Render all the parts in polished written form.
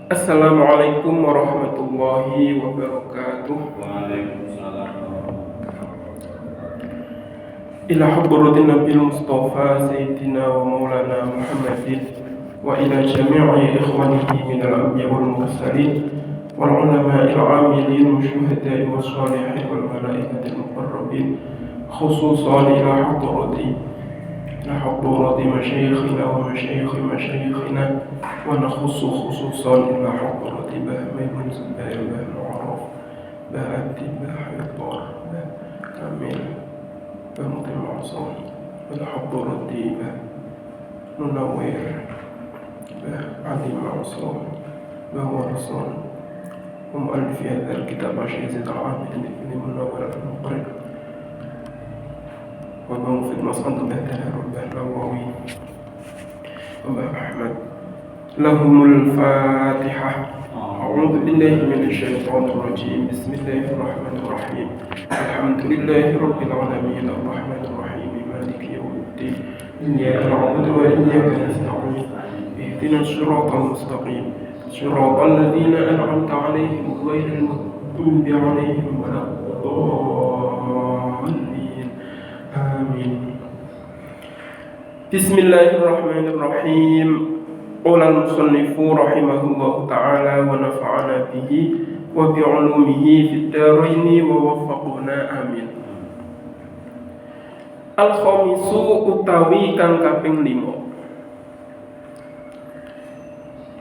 Assalamualaikum warahmatullahi wabarakatuh. Waalaikumsalam. Ila hadratin Nabil Mustafa Sayyidina wa Maulana Muhammadin wa ila jami'i ikhwanihi minal anbiya wal mursalin wal ulama'i al-amilin wa syuhada'i wa shalihin wal malaikati al-muqarrabin, khususan ila hadrati masyayikhina wa masyayikhi masyayikhina, wa nakhussu khususan ila hadrati Bahmai bin Zubair bin Mu'arraf Ba'ati Ba'hidar Kamil Ba'mutim Ma'asam Ba'hadrati Ba'munawir Ba'adi Ma'asam Ba'warsan ومؤلف هذا الكتاب شيخ زيد العابدين بن منور المقرن وموفد مصعد بهدل رب النووي وأبا أحمد لهم الفاتحة. أعوذ بالله من الشيطان الرجيم. بسم الله الرحمن الرحيم. الحمد لله رب العالمين الرحمن الرحيم مالك يوم الدين إياك نعبد وإياك نستعين اهدنا الصراط المستقيم صراط الذين أنعمت عليهم غير المغضوب عليهم ولا الضالين آمين. بسم الله الرحمن الرحيم. قال المصنف رحمه الله تعالى ونفعنا به وبعلومه في الدارين ووفقنا آمين. Al-khamisu utawi kang kaping 5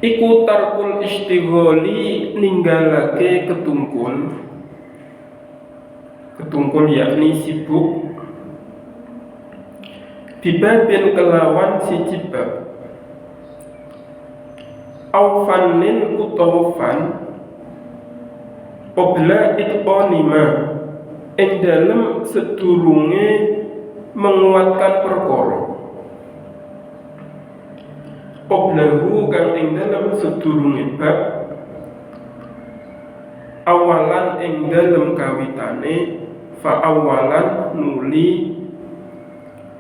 iku tarkul istigholi, ninggalake ketungkul yakni sibuk bibabin kelawan siji bab au fannin utawa fan qabla itqanima ing dalem sedurunge menguatkan perkara, qablahu kang ing dalem sedurunge bab awalan ing dalem kawitane fa awalan nuli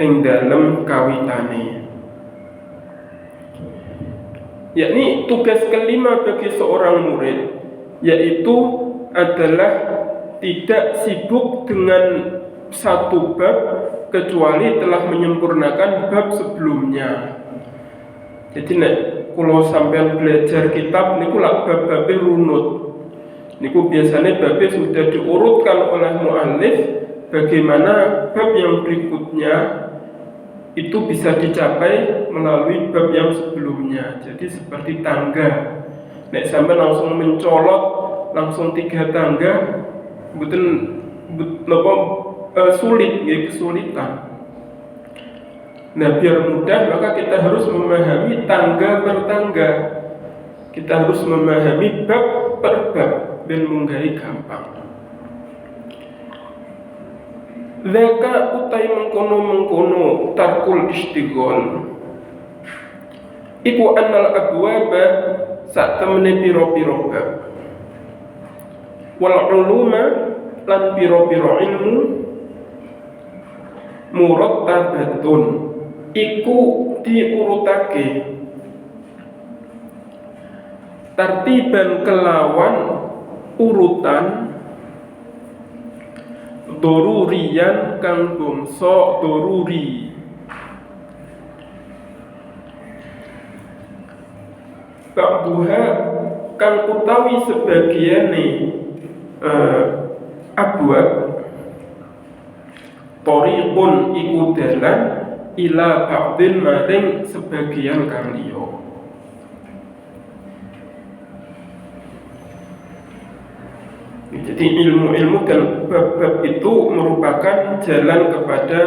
ing dalem kawitane. Yakni tugas kelima bagi seorang murid yaitu adalah tidak sibuk dengan satu bab kecuali telah menyempurnakan bab sebelumnya. Jadi nek kalau sampean belajar kitab niku lak bab-babe runut. Niku biasanya babnya sudah diurutkan oleh muallif bagaimana bab yang berikutnya itu bisa dicapai melalui bab yang sebelumnya. Jadi seperti tangga. Nek sampai langsung mencolot langsung 3 tangga, sulit, kesulitan. Nah, biar mudah maka kita harus memahami tangga per tangga. Kita harus memahami bab per bab dan munggahi gampang. Zaka utai mengkono tarkul istighol iku annal abwaba sak temene piro-piro bab wal uluma lan piro-piro ilmu murattabatun iku diurutake tartiban kelawan urutan dorurian kang bangsa doruri. Ba'duha kang utawi sebagiane abwab tariqun iku dalan ila ba'din maring sebagian kang liya. Jadi ilmu-ilmu dan bab-bab itu merupakan jalan kepada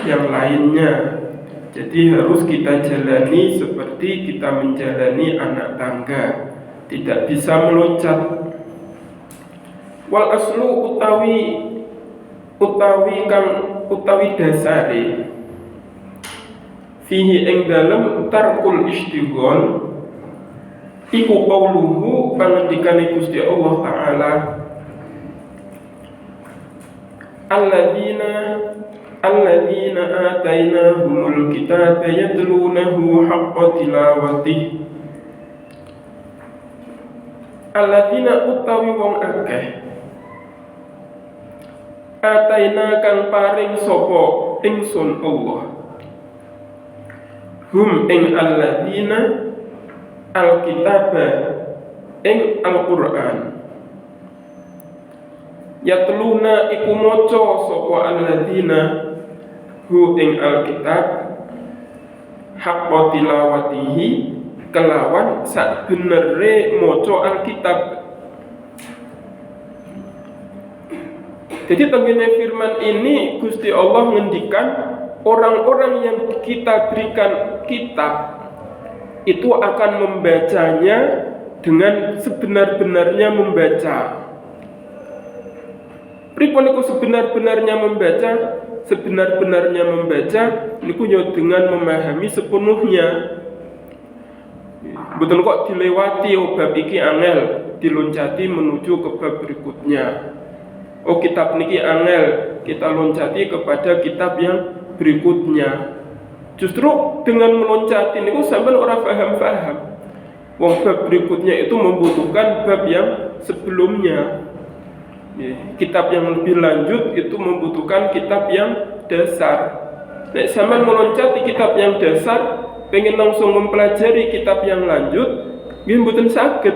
yang lainnya. Jadi harus kita jalani seperti kita menjalani anak tangga, tidak bisa meloncat. Wal aslu utawi dasare fihi ing dalem tarkul istighol iku qauluhu pangendikane Gusti Allah Ta'ala alladzina atainahumul kitaba yatlunahu haqqa tilawatih alladzina utawi wong akeh ataina kang paring sapa ingsun Allah hum ing alladzina alkitaba ing Al-Qur'an yatluna iku maca sapa alladzina hu ing alkitab haqqa tilawatihi kelawan sak benere maca alkitab. Jadi tenggene firman ini Gusti Allah ngendikan orang-orang yang kita berikan kitab itu akan membacanya dengan sebenar-benarnya membaca. Pripun niku sebenar-benarnya membaca? Sebenar-benarnya membaca niku yo dengan memahami sepenuhnya. Betul kok dilewati bab iki angel, diloncati menuju ke bab berikutnya. Oh kitab niki angel, kita loncati kepada kitab yang berikutnya. Justru dengan meloncati niku sampean ora paham-paham. Wong bab berikutnya itu membutuhkan bab yang sebelumnya. Kitab yang lebih lanjut itu membutuhkan kitab yang dasar. Nek sampean meloncati kitab yang dasar, pengen langsung mempelajari kitab yang lanjut, nggih mboten saged.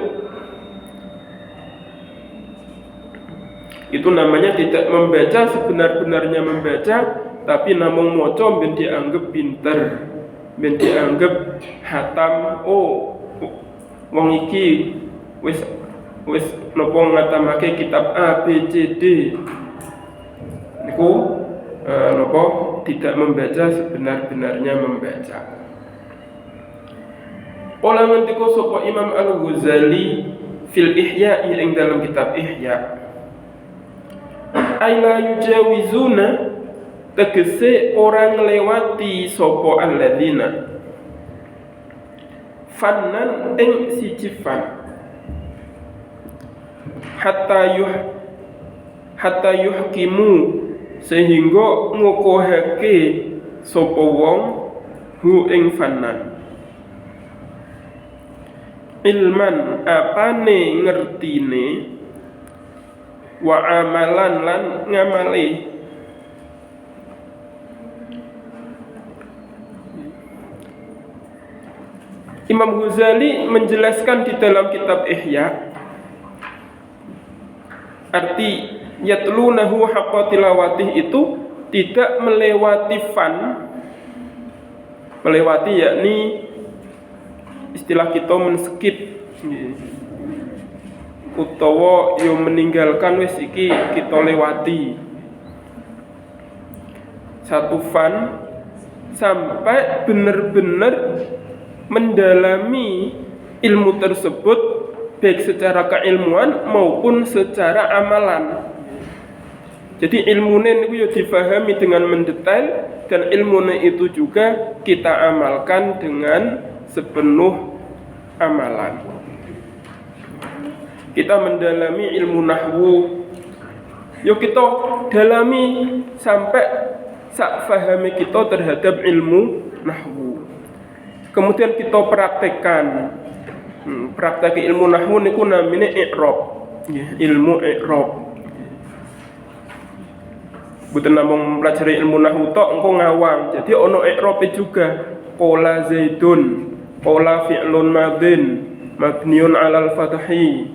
Itu namanya tidak membaca sebenar-benarnya membaca, tapi namung maca ben dianggap pinter, ben dianggap hatam. Oh, wong iki wis napa ngatamake kitab A B C D. Niku napa tidak membaca sebenar-benarnya membaca. Ola ngendika sapa Imam Al-Ghazali fil Ihya ing dalam kitab Ihya. Aila yujawizuna tegese orang lewati sapa alladzina fannan ing siji fan hatta yuhkimu sehingga ngukuhake sapa wong hu ing fannan ilman apane ngertine wa amalan lan ngamali. Imam Ghazali menjelaskan di dalam kitab Ihya arti yatlunahu haqqa tilawatih itu tidak melewati fan, melewati yakni istilah kita men-skip utawa yo meninggalkan wis iki kita lewati satu fan sampai benar-benar mendalami ilmu tersebut baik secara keilmuan maupun secara amalan. Jadi ilmunya itu ya difahami dengan mendetail dan ilmunya itu juga kita amalkan dengan sepenuh amalan. Kita mendalami ilmu nahwu, yuk kita dalami sampai sak fahami kita terhadap ilmu nahwu. Kemudian kita praktekkan. Praktek ilmu nahwu niku namine i'rab. Ilmu i'rab. Boten namung mempelajari ilmu nahwu tok engko ngawang. Jadi ono i'rabe juga. Qala Zaidun, qala fi'lun madin, mabniun 'alal fathi.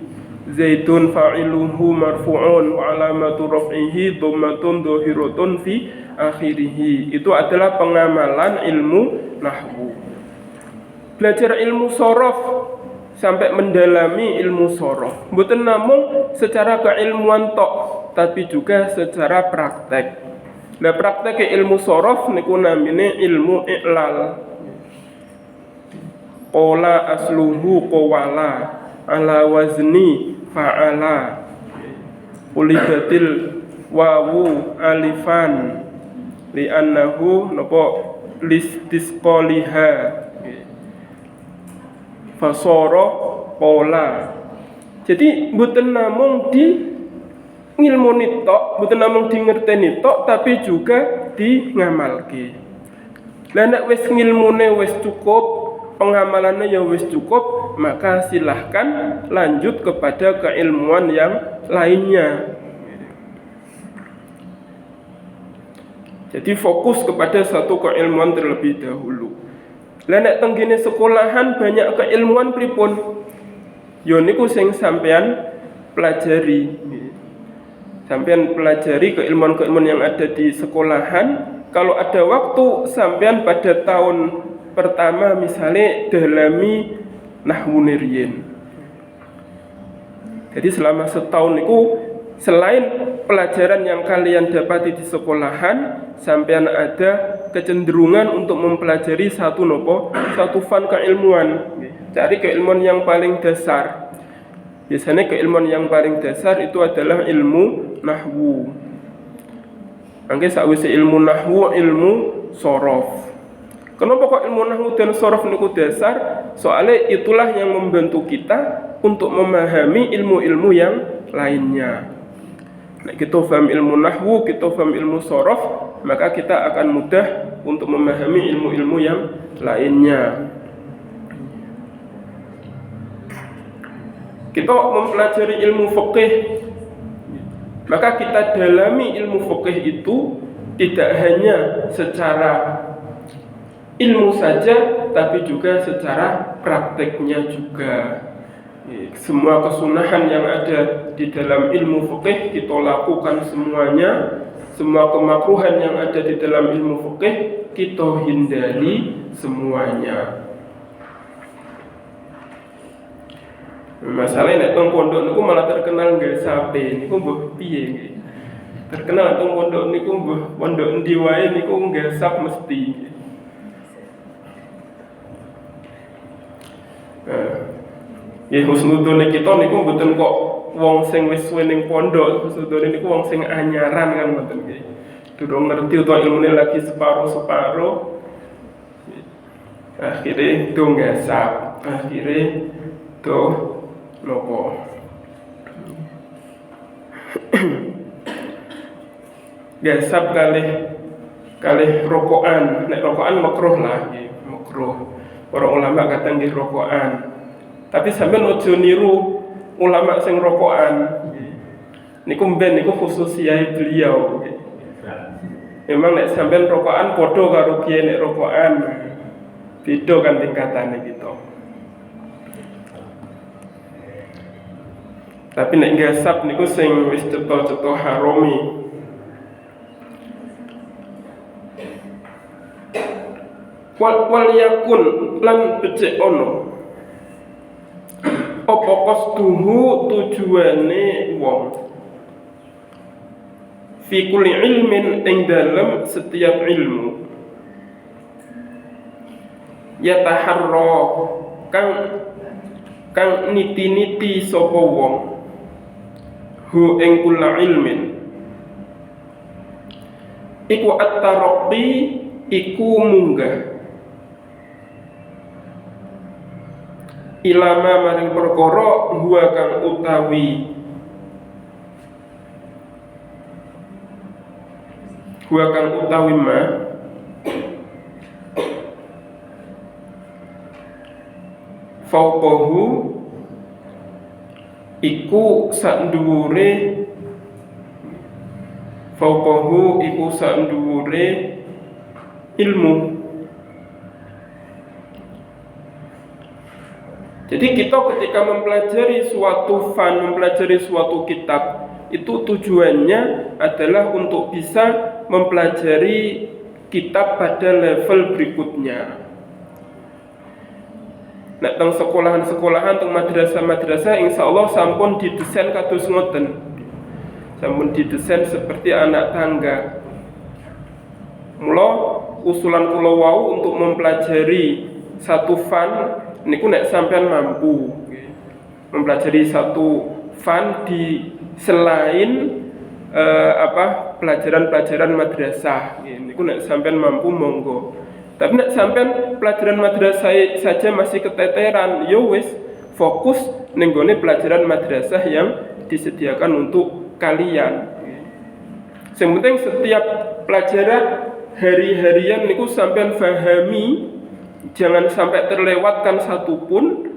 Zaidun fa'iluhu marfu'un wa alamatu raf'ihi dhammatun dhahiratun fi akhirih. Itu adalah pengamalan ilmu nahwu. Belajar ilmu sorof sampai mendalami ilmu sorof. Mboten namung secara keilmuan tok, tapi juga secara praktek. Nah, praktek ilmu sorof niku namine ilmu i'lal. Qala asluhu qawala ala wazni fa'ala. Ulibatil wawu alifan li'annahu napa listisqaliha fasara qala. Jadi mboten namung di ngilmuni tok, mboten namung di ngerteni tok, tapi juga di ngamalke. Lah nek wis ngilmune wis cukup, pengamalannya ya wis cukup, maka silahkan lanjut kepada keilmuan yang lainnya. Jadi fokus kepada satu keilmuan terlebih dahulu. Lah nek tenggene sekolahan banyak keilmuan pripun? Yo niku sing sampean pelajari. Sampean pelajari keilmuan-keilmuan yang ada di sekolahan. Kalau ada waktu sampean pada tahun pertama misalnya dalami nahwu riyin. Jadi selama setahun itu selain pelajaran yang kalian dapati di sekolahan, sampean ada kecenderungan untuk mempelajari satu fan keilmuan. Cari keilmuan yang paling dasar. Biasanya keilmuan yang paling dasar itu adalah ilmu nahwu. Angge sakwise ilmu nahwu, ilmu sorof. Kenapa kok ilmu nahwu dan sorof niku dasar? Soalnya itulah yang membantu kita untuk memahami ilmu-ilmu yang lainnya. Nah, kita paham ilmu nahwu, kita paham ilmu sorof, maka kita akan mudah untuk memahami ilmu-ilmu yang lainnya. Kita mempelajari ilmu fikih, maka kita dalami ilmu fikih itu tidak hanya secara ilmu saja, tapi juga secara prakteknya juga. Semua kesunahan yang ada di dalam ilmu fikih kita lakukan semuanya. Semua kemakruhan yang ada di dalam ilmu fikih kita hindari semuanya. Masalahnya nek teng pondok niku malah terkenal nggak sape niku mbah piye nggih. Terkenal teng pondok niku mbah pondok endi wae niku nggak sap mesti. Ya husnudone kita niku mboten kok wong sing wis suwe ning pondok, husnudone niku wong sing anyaran kan mboten nggih. Durung ngerti utawa ilmune lagi separo-separo. Akhire do ngesap, akhire do nopo. Ngesap kalih rokokan, nek rokokan makruh lah nggih, makruh. Para ulama kata nggih rokokan. Tapi sampean ojo niru ulama sing rokokan. Niku mben niku khususiyah beliau. Memang nek sampean rokokan padha karo kiye nek rokokan. Beda kan tingkatane gitu. Tapi nek ngasap niku sing wis cetha-cetha harami. Wal yakun lan becik ono. Apa qasduhu tujuane wong fi kulli ilmin ing dalam setiap ilmu yataharra kang niti-niti sapa wong hu ing kulla ilmin iku at-taraqi iku munggah ilama maring perkara huwa kang utawi ma fauqahu iku sak nduwure ilmu. Jadi kita ketika mempelajari suatu mempelajari suatu kitab, itu tujuannya adalah untuk bisa mempelajari kitab pada level berikutnya. Nah, teng sekolahan-sekolahan, teng madrasah-madrasah, insya Allah sampun didesain kados ngoten. Sampun didesain seperti anak tangga. Mula usulan kula wau untuk mempelajari satu niku nek sampean mampu mempelajari satu di selain pelajaran-pelajaran madrasah. Niku nek sampean mampu monggo. Tapi nek sampean pelajaran madrasah saja masih keteteran, yo wis fokus ning gone pelajaran madrasah yang disediakan untuk kalian. Yang penting setiap pelajaran hari-harian niku sampean pahami. Jangan sampai terlewatkan satupun.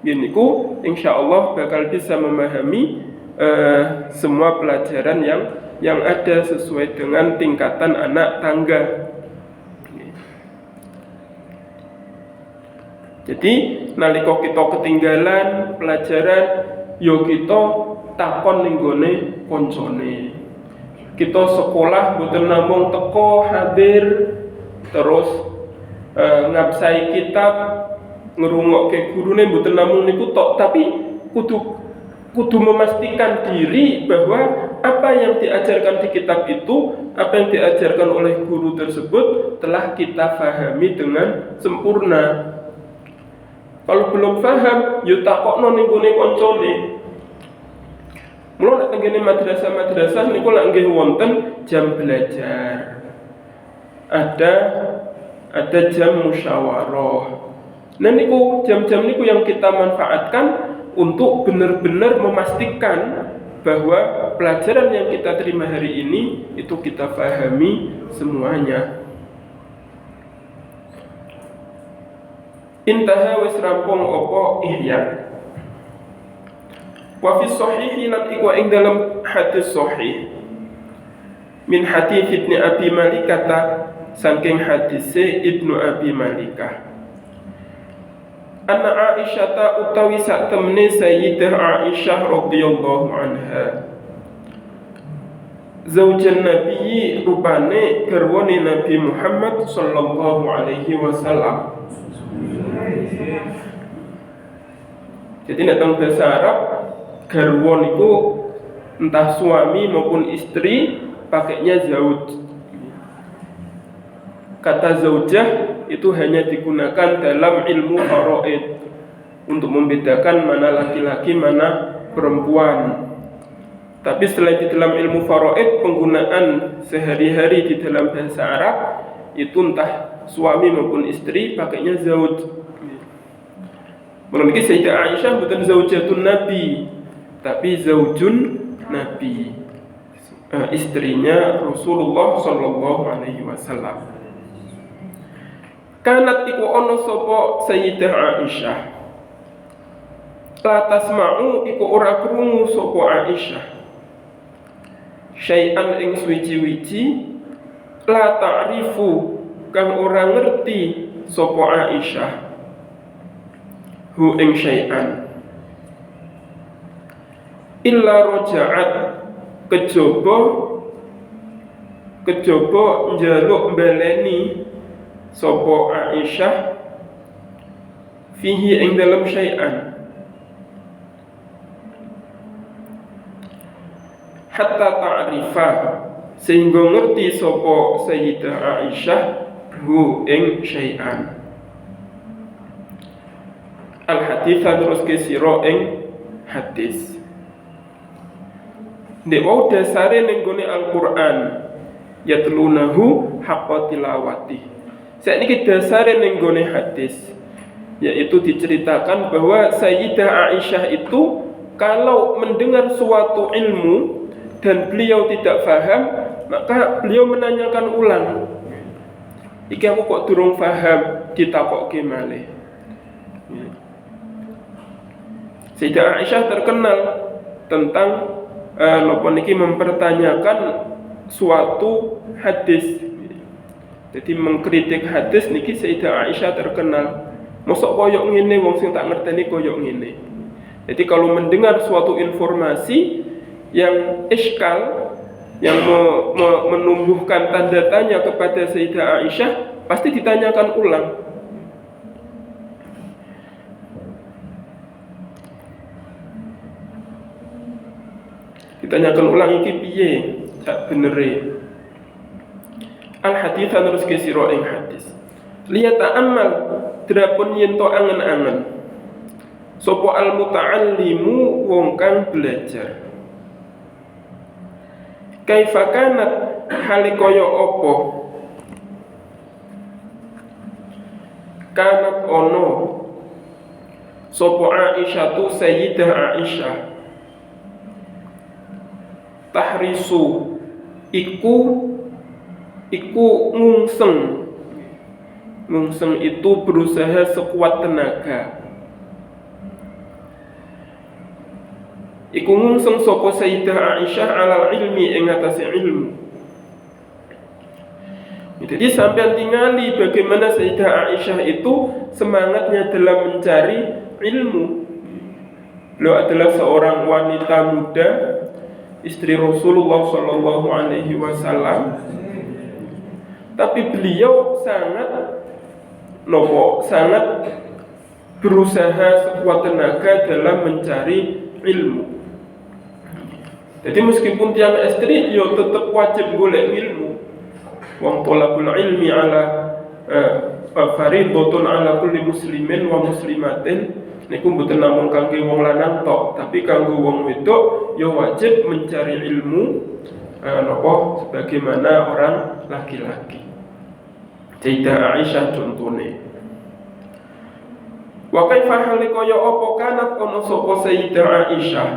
Gini ku insyaallah bakal bisa memahami semua pelajaran yang ada sesuai dengan tingkatan anak tangga. Jadi nalika kita ketinggalan pelajaran, yo kita takon ning gone koncone. Kita sekolah mboten namung teko hadir terus ngabsai kitab ngrungokke gurune mboten namung niku tok, tapi kudu memastikan diri bahwa apa yang diajarkan di kitab itu, apa yang diajarkan oleh guru tersebut telah kita fahami dengan sempurna. Kalau belum paham, yo takokno ning gone koncone. Mula nek tengene madrasah-madrasah niku lak nggih wonten jam belajar. Ada jam musyawarah. Nah niku jam-jam niku yang kita manfaatkan untuk benar-benar memastikan bahwa pelajaran yang kita terima hari ini itu kita pahami semuanya. Intaha wis rampung apa ihya. Wa fi sahih lan iku ing dalam hadis sahih min hadits Ibnu Abi Malikah saking hadise Ibnu Abi Malikah. Anna Aisyah utawi sak temene Sayyidah Aisyah radhiyallahu anha. Zaujan Nabi rupane garwane Nabi Muhammad sallallahu alaihi wasallam. Jadi nek teng bahasa Arab garwa niku entah suami maupun istri pakainya zauj. Kata zaujah itu hanya digunakan dalam ilmu faraid untuk membedakan mana laki-laki mana perempuan. Tapi selain di dalam ilmu faraid, penggunaan sehari-hari di dalam bahasa Arab itu entah suami maupun istri pakainya zauj. Menurut Sayyidah Aisyah bukan zaujatun Nabi, tapi zaujun Nabi, istrinya Rasulullah sallallahu alaihi wasallam. Kanat iku ono sapa Sayyidah Aisyah. La tasma'u iku ora krungu sapa Aisyah. Syai'an ing suwi-wiji la ta'rifu kang ora ngerti sapa Aisyah. Hu ing syai'an illa roja'at kejaba njaluk baleni sapa Aisyah fihi ing dalam syai'an hatta ta'rifa sehingga ngerti sapa Sayyidah Aisyah hu ing syai'an. Al hadis terus ke sira ing hadis. Nek wau dasare ning gone Al-Qur'an yatlunahu haqqa tilawati. Saiki dasare ning gone hadis yaitu diceritakan bahwa Sayyidah Aisyah itu kalau mendengar suatu ilmu dan beliau tidak paham, maka beliau menanyakan ulang. Iki aku kok durung paham, ditakokke malih. Sayyidah Aisyah terkenal tentang napa niki mempertanyakan suatu hadis. Jadi mengkritik hadis niki Sayyidah Aisyah terkenal. Mosok koyok ngene wong sing tak ngerteni koyok ngene. Jadi kalau mendengar suatu informasi yang iskal, yang menumbuhkan tanda tanya kepada Sayyidah Aisyah, pasti ditanyakan ulang. Ditanyakan ulang iki piye sak benere. Al hadits terus ke sira ing hadis. Lihat ta'ammal drapun yen to angen-angen. Sapa al muta'allimu wong kang belajar. Kaifa kanat hale kaya apa? Kanat ono sapa Aisyah tu Sayyidah Aisyah tahrisu iku ngungseng itu berusaha sekuat tenaga iku ngungsung sapa Sayyidah Aisyah alal ilmi ing atase ilmu. Jadi sampai tingali bagaimana Sayyidah Aisyah itu semangatnya dalam mencari ilmu. Beliau adalah seorang wanita muda, istri Rasulullah Shallallahu Alaihi Wasallam. Tapi beliau sangat berusaha sekuat tenaga dalam mencari ilmu. Jadi meskipun tiang istri, yo tetap wajib golek ilmu. Wong tolabul ilmi ala fardhatun ala kulli muslimin wa muslimatin. Niku mboten namung kangge wong lanang tok, tapi kanggo wong wedok yo wajib mencari ilmu sebagaimana orang laki-laki. Sayyidah Aisyah contone. Wa kaifa halikaya apa kanat ana sapa Sayyidah Aisyah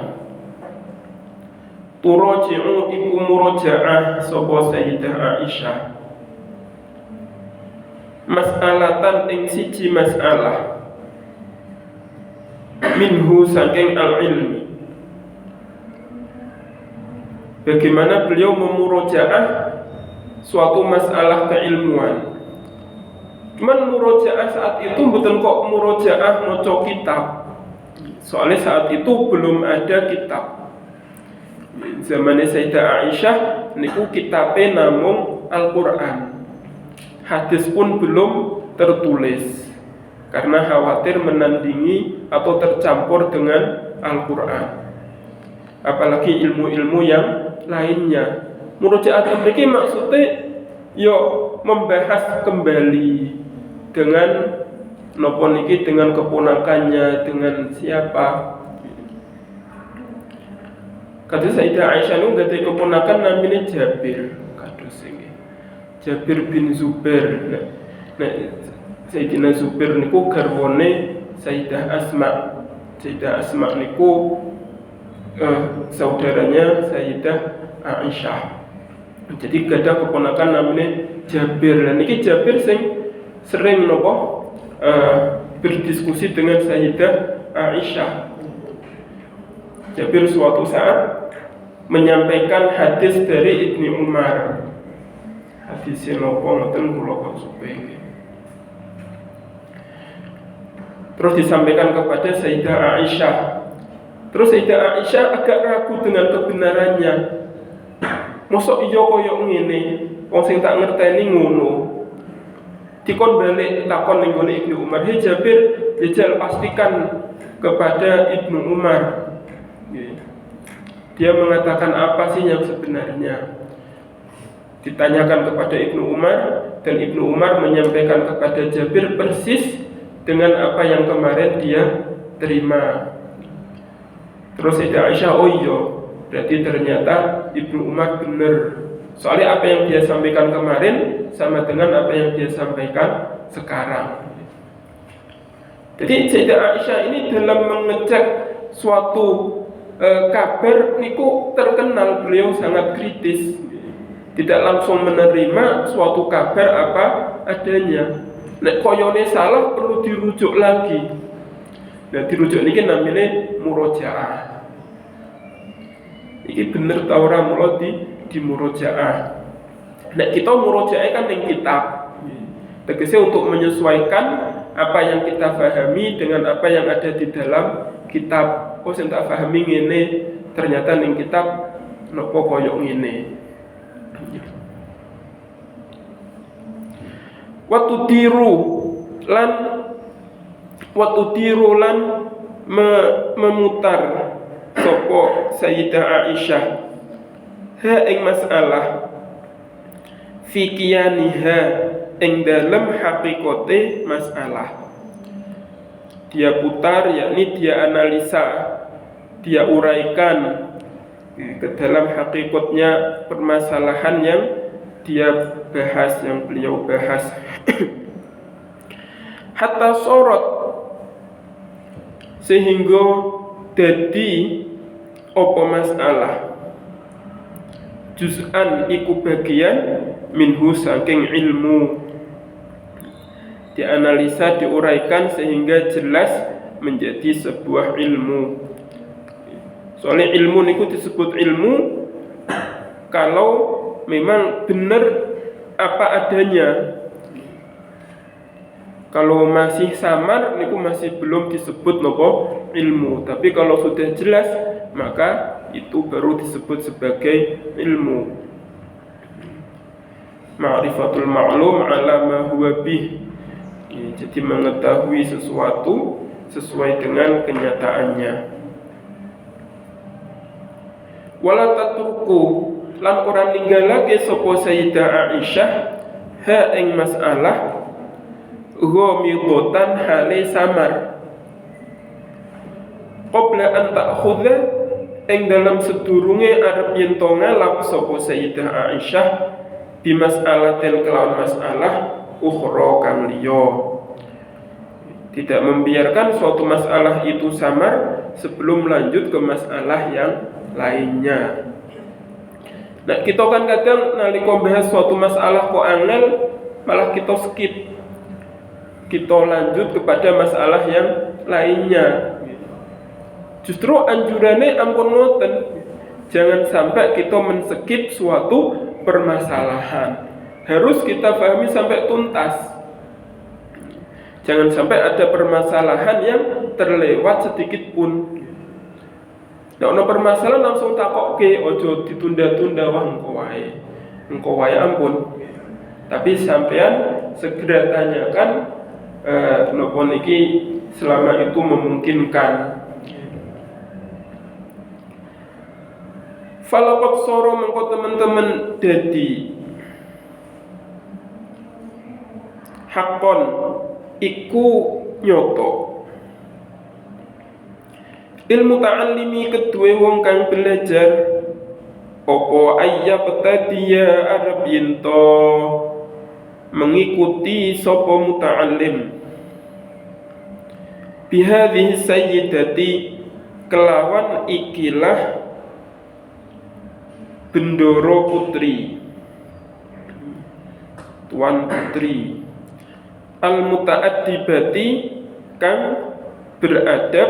turaji'u iku murajaah sapa Sayyidah Aisyah mas'alatan ing siji masalah minhu saking al-ilmi. Bagaimana beliau memurajaah suatu masalah keilmuan. Cuman murojaah saat itu bukan kok murojaah maca kitab. Soalnya saat itu belum ada kitab. Zaman Sayyidah Aisyah niku kitabe namung Al-Qur'an. Hadis pun belum tertulis karena khawatir menandingi atau tercampur dengan Al-Qur'an. Apalagi ilmu-ilmu yang lainnya. Murojaah mriki maksudnya yo membahas kembali dengan nopo niki, dengan keponakannya, dengan siapa. Kata Sayyidah Aisyah nu gade keponakan namanya Jabir, kados iki. Jabir bin Zubair. Nah, Sayyidina Zubair niku garwane Sayyidah Asma. Sayyidah Asma niku saudaranya Sayyidah Aisyah. Jadi gada keponakan namanya Jabir. Dan niki Jabir sing sering berdiskusi dengan Sayyidah Aisyah. Jabir suatu saat menyampaikan hadis dari Ibnu Umar. Hadis ngoten kula kasupe. Terus disampaikan kepada Sayyidah Aisyah. Terus Sayyidah Aisyah agak ragu dengan kebenarannya. Mosok iya koyo ngene, wong sing tak ngerteni ngono. Dikon balik takon ning gone Ibnu Umar, "Hei Jabir, jajal pastikan kepada Ibnu Umar." Dia mengatakan apa sih yang sebenarnya? Ditanyakan kepada Ibnu Umar dan Ibnu Umar menyampaikan kepada Jabir persis dengan apa yang kemarin dia terima. Terus Sayyidah Aisyah, "Oh iya, berarti ternyata Ibnu Umar benar. Soalnya apa yang dia sampaikan kemarin sama dengan apa yang dia sampaikan sekarang." Jadi Sayyidah Aisyah ini dalam mengecek suatu kabar niku terkenal beliau sangat kritis. Tidak langsung menerima suatu kabar apa adanya. Nek koyone salah perlu dirujuk lagi. Nah, dirujuk niki namanya murojaah. Iki bener ta ora mula di murojaah. Nek kita murojaah kan ning kitab. Tegese untuk menyesuaikan apa yang kita pahami dengan apa yang ada di dalam kitab. Oh, sing tak pahami ngene, ternyata ning kitab nopo koyo ngene. Waktu tiru lan memutar sapa Sayyidah Aisyah ha ing masalah fikiyaniha ing dalam hakikate masalah. Dia putar, yakni dia analisa, dia uraikan ke dalam hakikatnya permasalahan yang dia bahas, yang beliau bahas. Hatta sorot, sehingga dadi apa masalah juz'an iku bagian minhu saking ilmu. Dianalisa, diuraikan sehingga jelas menjadi sebuah ilmu. Soalnya ilmu niku disebut ilmu kalau memang benar apa adanya. Kalau masih samar niku masih belum disebut nopo ilmu. Tapi kalau sudah jelas maka itu baru disebut sebagai ilmu. Ma'rifatul ma'lum ala ma huwa bih. Jadi mengetahui sesuatu sesuai dengan kenyataannya. Wala tatruku lan ora ninggalake sapa Sayyidah Aisyah ha ing masalah ghamidatan hale samar qabla an ta'khudha ing dalam sedurunge arep yen to ngalap sapa Sayyidah Aisyah di mas'alatil kelawan masalah ukhra kang liya. Tidak membiarkan suatu masalah itu samar sebelum lanjut ke masalah yang lainnya. Nah, kita kan kadang nalika bahas suatu masalah kok angel malah kita skip. Kita lanjut kepada masalah yang lainnya. Justru anjurannya ampun ngoten. Jangan sampai kita men-skip suatu permasalahan. Harus kita pahami sampai tuntas. Jangan sampai ada permasalahan yang terlewat sedikit pun. Nah, ono permasalahan langsung takokke, ojo ditunda-tunda, wah engko wae ampun. Tapi sampean segera tanyakan nopo niki selama itu memungkinkan. Falaqad soro mengko teman-teman dadi hakon iku nyoto ilmu ta'allimi kedue wong kang belajar apa ayyaqtadiya arep yento mengikuti sapa muta'allim bihadhihi sayyidati kelawan ikilah bendoro putri tuan putri al-muta'addibati kang beradab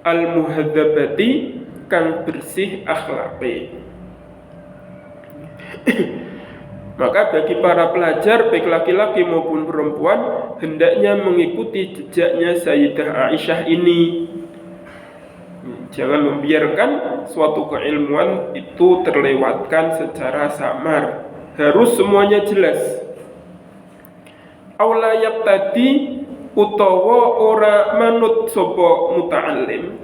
al-muhadzabati kang bersih akhlake. Maka bagi para pelajar baik laki-laki maupun perempuan hendaknya mengikuti jejaknya Sayyidah Aisyah ini. Jangan membiarkan suatu keilmuan itu terlewatkan secara samar. Harus semuanya jelas. Aulayak tadi utawa ora manut sapa muta'allim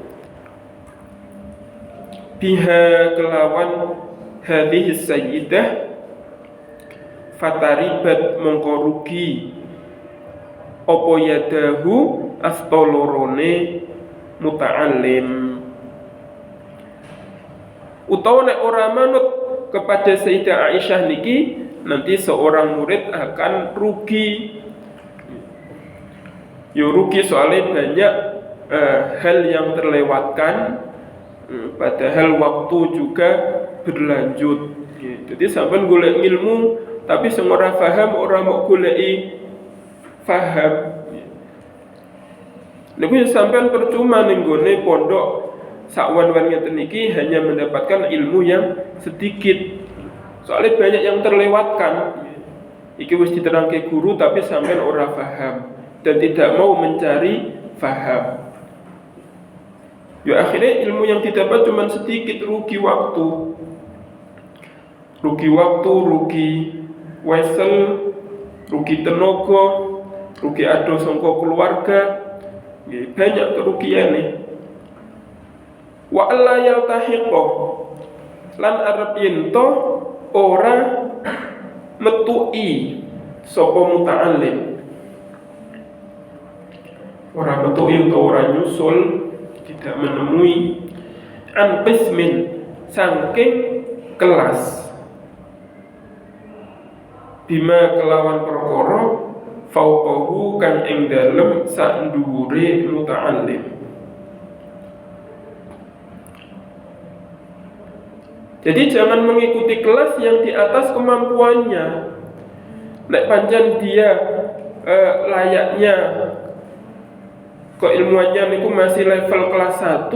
biha kelawan hadhihi sayyidah fataribat mongko rugi apa yadahu astolorone muta'allim utawa nek ora manut kepada Sayyidah Aisyah niki nanti seorang murid akan rugi. Yo rugi soalnya banyak hal yang terlewatkan, padahal waktu juga berlanjut. Jadi sampean golek ilmu, tapi sing ora paham ora mau goleki paham. Niku sampean percuma ning gone pondok sakwan-wan ngeten iki hanya mendapatkan ilmu yang sedikit. Soalnya banyak yang terlewatkan. Iki wis diterangke guru tapi sampean ora paham dan tidak mau mencari faham. Ya akhirnya ilmu yang didapat cuma sedikit, rugi waktu, rugi wesel, rugi tenaga, rugi ado sangka keluarga, banyak kerugian nih. Wa alla yaltahiqo lan arep yento ora metui sapa muta'allim. Orang betul atau orang nyusul tidak menemui an qismin saking kelas bima kelawan perkara fauqahu kang ing dalem sak dhuwure muta'allim. Jadi jangan mengikuti kelas yang di atas kemampuannya. Nek pancen dia layaknya keilmuannya niku masih level kelas 1,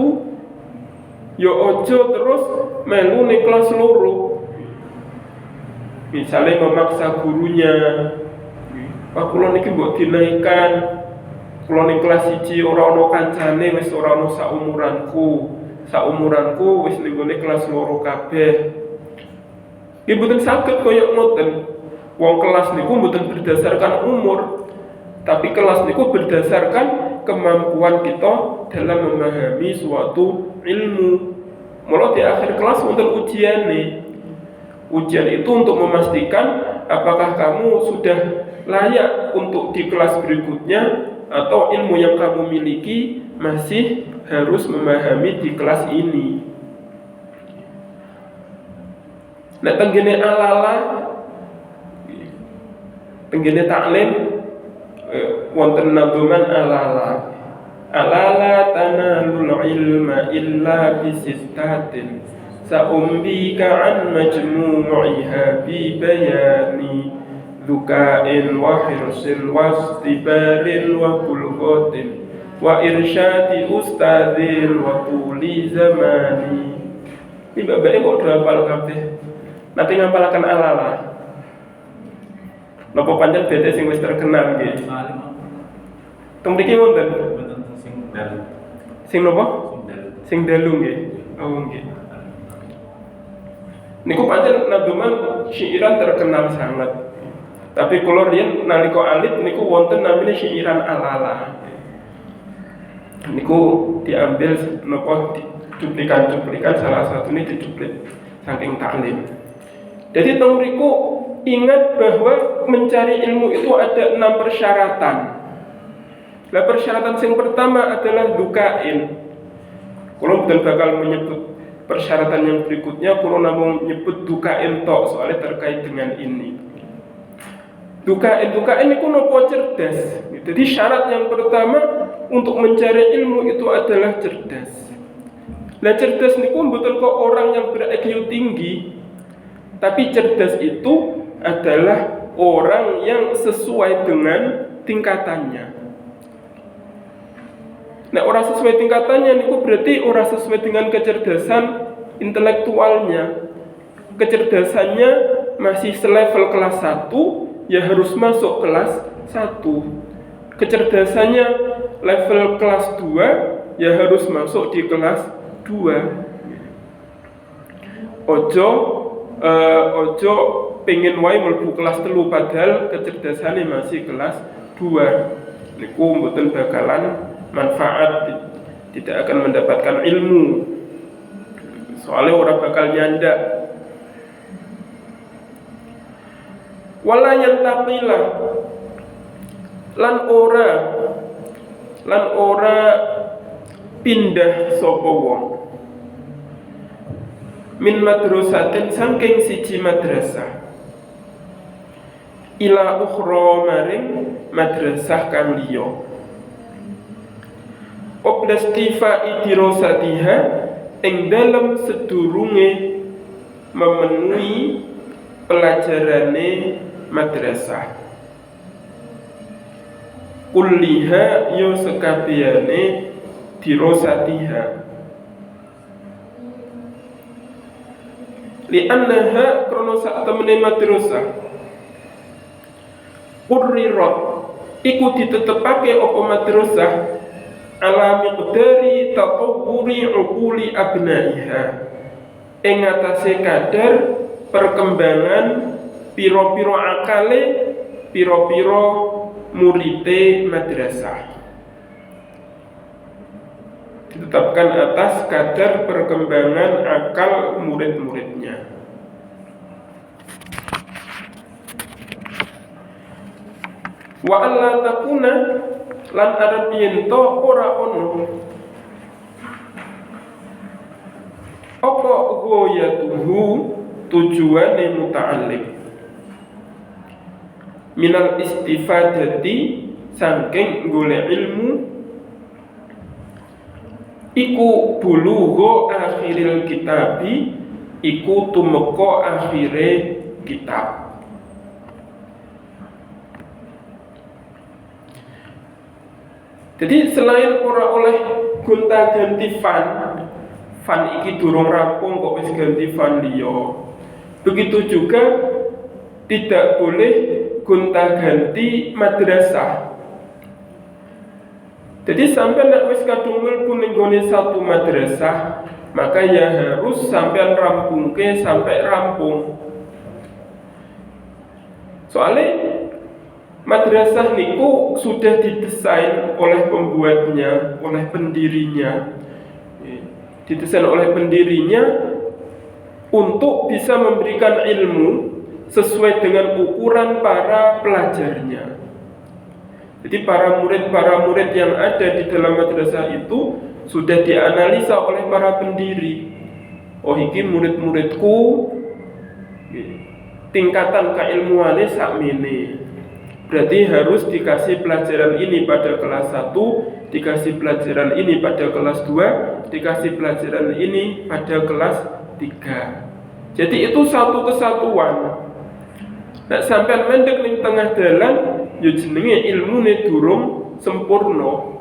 Ya ojo terus melu ning kelas loro. Misalnya memaksa gurunya, "Pak kula niki mbok dinaikkan. Kula ning kelas 1 ora ana kancane, wis ora ana saumuranku. Saumuranku wis ning gone kelas loro kabeh." Nggih mboten saged kaya ngoten. Wong kelas niku mboten berdasarkan umur, tapi kelas niku berdasarkan kemampuan kita dalam memahami suatu ilmu. Mula di akhir kelas wonten ujian nih. Ujian itu untuk memastikan apakah kamu sudah layak untuk di kelas berikutnya atau ilmu yang kamu miliki masih harus memahami di kelas ini. Nah, tenggene alala, tenggene taklim, wonten nadzuman alala. Alala tanalul ilma illa bisistatin sa'umbika an majmu'iha bi bayani dzuka'in wa hirsin wa istibarin wa bulghatin wa irsyadi ustadzin wa tuli zamani. Ini bapak kok udah hafal kabeh. Nanti ngapalaken alala. Napa pancen beda sing wis terkenal nggih. Teng mriki wonten sing napa? Sing dalu nggih. Oh nggih. Niku pancen nadzuman syairan terkenal sangat. Tapi kula riyen nalika alit niku wonten namine syairan alala. Niku diambil napa cuplikan-cuplikan salah satunya dicuplik saking taklim. Jadi teng mriku ingat bahwa mencari ilmu itu ada 6 persyaratan. Nah, persyaratan yang pertama adalah dukain. Kalau bukan bakal menyebut persyaratan yang berikutnya, kalau namun menyebut dukain tok soalnya terkait dengan ini. Dukain itu nopo cerdas. Jadi syarat yang pertama untuk mencari ilmu itu adalah cerdas. Nah, cerdas niku mboten kok orang yang ber-IQ tinggi, tapi cerdas itu adalah orang yang sesuai dengan tingkatannya. Nah, orang sesuai tingkatannya niku berarti orang sesuai dengan kecerdasan intelektualnya. Kecerdasannya masih selevel kelas 1, ya harus masuk kelas 1. Kecerdasannya level kelas 2, ya harus masuk di kelas 2. Ojo pengen wae mlebu kelas 3 padahal kecerdasannya masih kelas 2. Niku mboten bakalan manfaat, tidak akan mendapatkan ilmu. Soalnya orang bakal nyandak. Wala yantaqilah lan ora pindah sapa wong min madrasatin saking siji madrasah ila ukhra maring madrasah kang liya. Oblastifa idirosatiha ing dalam sedurunge memenuhi pelajarane madrasah. Kulliha yo sekabehane dirosatiha. Li'annaha krono sak temene madrasah. Qurrirat iku ditetepake apa madrasah ala miqdari tatawwuri uquli abnaiha ing atase kadar perkembangan piro-piro akale piro-piro murite madrasah. Ditetapkan atas kadar perkembangan akal murid-muridnya. Wa alla takuna lan arep yen to ora ono apa ghayatuhu tujuane muta'allim minal istifadati saking golek ilmu iku bulugho akhiril kitabi iku tumeka akhire kitab. Jadi selain ora oleh gonta-ganti fan iki durung rampung kok wis ganti fan liya. Begitu juga tidak boleh gonta-ganti madrasah. Jadi sampai nek wis kadung mlebu ning gone satu madrasah, maka ya harus sampean rampungke sampai rampung. Soalnya madrasah niku sudah didesain oleh pembuatnya, oleh pendirinya. Didesain oleh pendirinya untuk bisa memberikan ilmu sesuai dengan ukuran para pelajarnya. Jadi para murid yang ada di dalam madrasah itu sudah dianalisa oleh para pendiri. Oh iki murid-muridku tingkatan keilmuannya sakmene. Berarti harus dikasih pelajaran ini pada kelas 1, dikasih pelajaran ini pada kelas 2, dikasih pelajaran ini pada kelas 3. Jadi itu satu kesatuan. Nek sampean mendek ning tengah dalan, ya jenenge ilmune durung sempurna.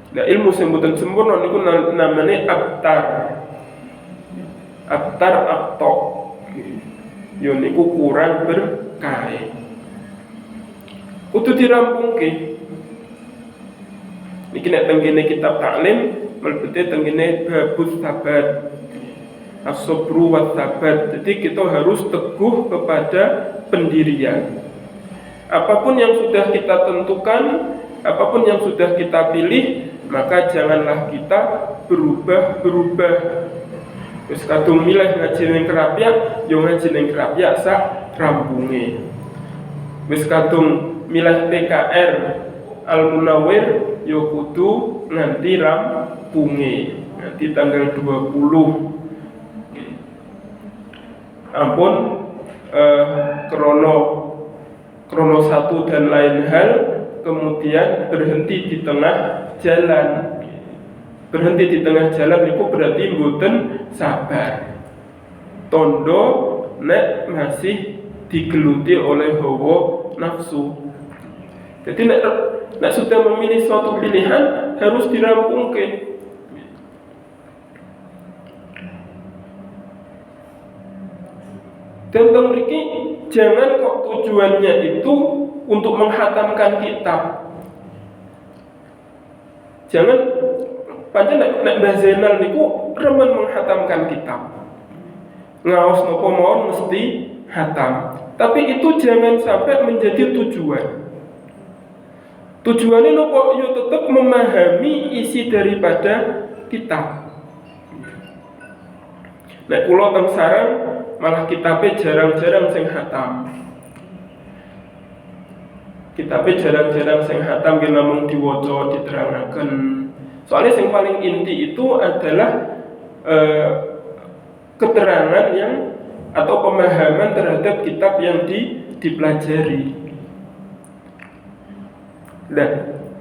Nah, ilmu sing mboten sempurna niku namanya abtar. Abtar. Ya niku kurang berkah. Kudu dirampungke. Niki nek tengene kitab taklim, mlebete tengene babus sabat. As-sabru wa sabat. Jadi kita harus teguh kepada pendirian. Apapun yang sudah kita tentukan, apapun yang sudah kita pilih, maka janganlah kita berubah-berubah. Wis kadung milih ngaji ning Kerapyak, yo ngaji ning Kerapyak sak rampunge. Wis kadung milih PKR Al-Munawwir, yo kudu nganti rampunge, nanti tanggal 20. Ampun krono satu dan lain hal kemudian berhenti di tengah jalan. Berhenti di tengah jalan itu berarti mboten sabar. Tondo nek masih digeluti oleh hawa nafsu. Jadi nek sudah memilih suatu pilihan harus dirampungke. Dan mriki jangan kok tujuannya itu untuk menghatamkan kitab. Jangan pancen nek Mbah Zainal niku remen menghatamkan kitab. Ngaos napa mawon mesti hatam. Tapi itu jangan sampai menjadi tujuan. Tujuannya nopo yo tetap memahami isi daripada kitab. Nek kula teng sarang malah kitabnya jarang-jarang sing hatam. Kitabnya jarang-jarang sing hatam ki namung diwaca diterangaken. Soalnya yang paling inti itu adalah keterangan yang atau pemahaman terhadap kitab yang dipelajari. Dan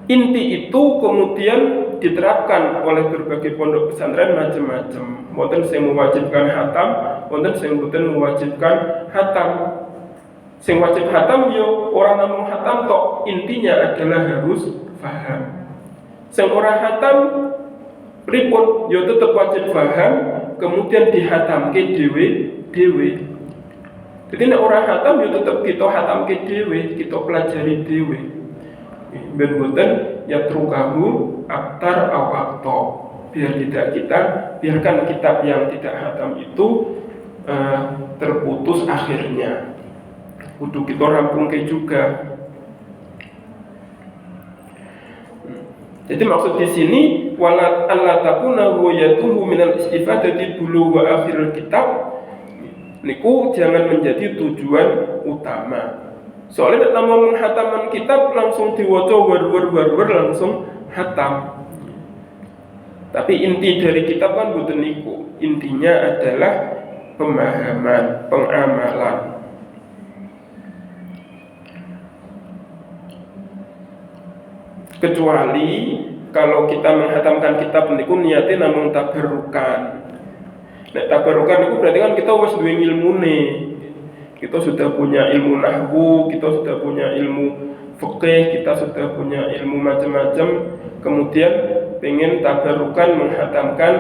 inti itu kemudian diterapkan oleh berbagai pondok pesantren macam-macam. Wonten sing mewajibkan hatam, wonten sing mboten mewajibkan hatam. Sing wajib hatam yo ora namung hatam tok, intinya adalah harus paham. Sing ora hatam pripun yo tetep wajib paham, kemudian dihatamke dhewe. Jadi nek ora hatam yo tetep kita hatamke dhewe, kita pelajari dhewe. Ben boten ya trukahu aktar au akto. Biarkan kitab yang tidak hatam itu terputus akhirnya. Kudu kita rampungke juga. Jadi maksud di sini wala alla takuna wayatuhu minal istifadati bulugh wa akhirul kitab niku jangan menjadi tujuan utama. Soalnya nek namung menghataman kitab langsung diwaca war langsung hatam. Tapi inti dari kitab kan boten niku. Intinya adalah pemahaman, pengamalan. Kecuali kalau kita menghatamkan kitab niku niate namung tabarukan. Nek tabarukan niku berarti kan kita wis duwe ilmune. Kita sudah punya ilmu nahwu, kita sudah punya ilmu fikih, kita sudah punya ilmu macam-macam. Kemudian pengen tabarukan menghatamkan